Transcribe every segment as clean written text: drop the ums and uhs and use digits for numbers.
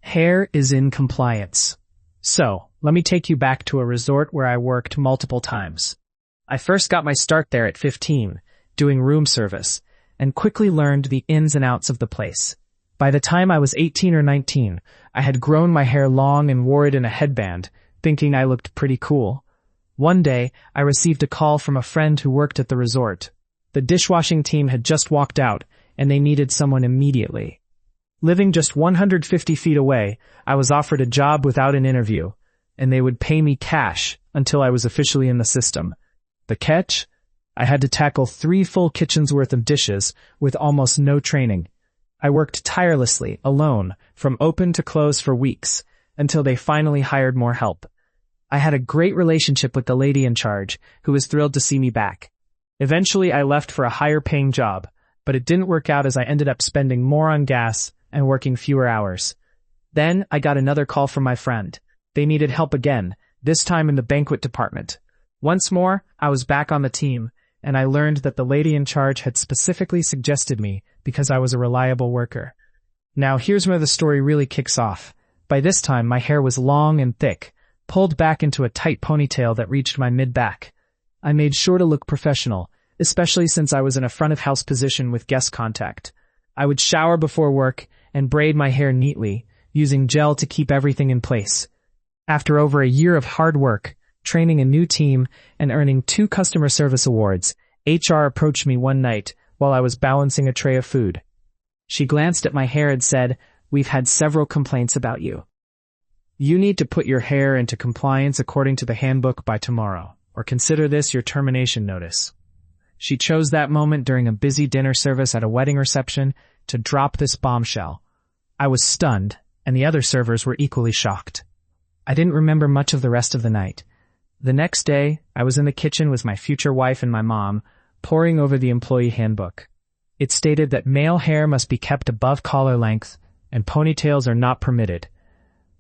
Hair is in compliance. So, let me take you back to a resort where I worked multiple times. I first got my start there at 15, doing room service, and quickly learned the ins and outs of the place. By the time I was 18 or 19, I had grown my hair long and wore it in a headband, thinking I looked pretty cool. One day, I received a call from a friend who worked at the resort. The dishwashing team had just walked out, and they needed someone immediately. Living just 150 feet away, I was offered a job without an interview, and they would pay me cash until I was officially in the system. The catch? I had to tackle 3 full kitchens worth of dishes with almost no training. I worked tirelessly, alone, from open to close for weeks, until they finally hired more help. I had a great relationship with the lady in charge, who was thrilled to see me back. Eventually, I left for a higher-paying job, but it didn't work out as I ended up spending more on gas and working fewer hours. Then, I got another call from my friend. They needed help again, this time in the banquet department. Once more, I was back on the team, and I learned that the lady in charge had specifically suggested me because I was a reliable worker. Now, here's where the story really kicks off. By this time, my hair was long and thick, pulled back into a tight ponytail that reached my mid-back. I made sure to look professional, especially since I was in a front-of-house position with guest contact. I would shower before work and braid my hair neatly, using gel to keep everything in place. After over a year of hard work, training a new team, and earning 2 customer service awards, HR approached me one night while I was balancing a tray of food. She glanced at my hair and said, "We've had several complaints about you. You need to put your hair into compliance according to the handbook by tomorrow, or consider this your termination notice." She chose that moment during a busy dinner service at a wedding reception to drop this bombshell. I was stunned, and the other servers were equally shocked. I didn't remember much of the rest of the night. The next day, I was in the kitchen with my future wife and my mom, poring over the employee handbook. It stated that male hair must be kept above collar length, and ponytails are not permitted.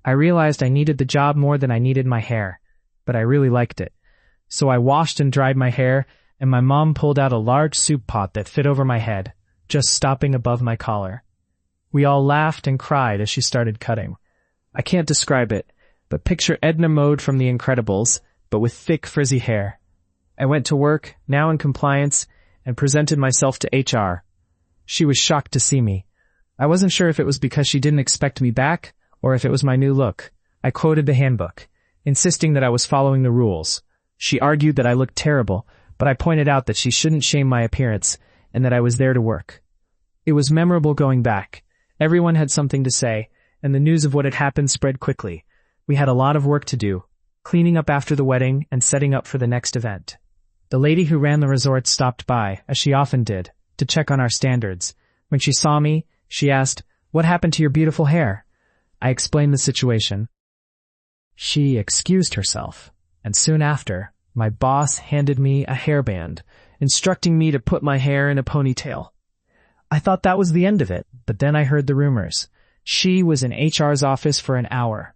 I realized I needed the job more than I needed my hair, but I really liked it. So I washed and dried my hair, and my mom pulled out a large soup pot that fit over my head, just stopping above my collar. We all laughed and cried as she started cutting. I can't describe it, but picture Edna Mode from The Incredibles, but with thick, frizzy hair. I went to work, now in compliance, and presented myself to HR. She was shocked to see me. I wasn't sure if it was because she didn't expect me back, or if it was my new look. I quoted the handbook, insisting that I was following the rules. She argued that I looked terrible, but I pointed out that she shouldn't shame my appearance, and that I was there to work. It was memorable going back. Everyone had something to say, and the news of what had happened spread quickly. We had a lot of work to do, cleaning up after the wedding and setting up for the next event. The lady who ran the resort stopped by, as she often did, to check on our standards. When she saw me, she asked, "What happened to your beautiful hair?" I explained the situation. She excused herself, and soon after, my boss handed me a hairband, instructing me to put my hair in a ponytail. I thought that was the end of it, but then I heard the rumors. She was in HR's office for an hour.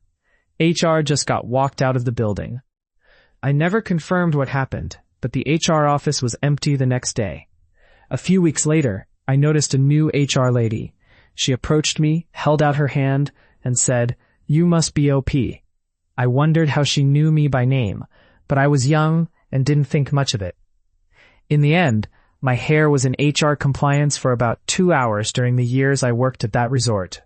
HR just got walked out of the building. I never confirmed what happened, but the HR office was empty the next day. A few weeks later, I noticed a new HR lady. She approached me, held out her hand, and said, "You must be OP." I wondered how she knew me by name, but I was young and didn't think much of it. In the end, my hair was in HR compliance for about 2 hours during the years I worked at that resort.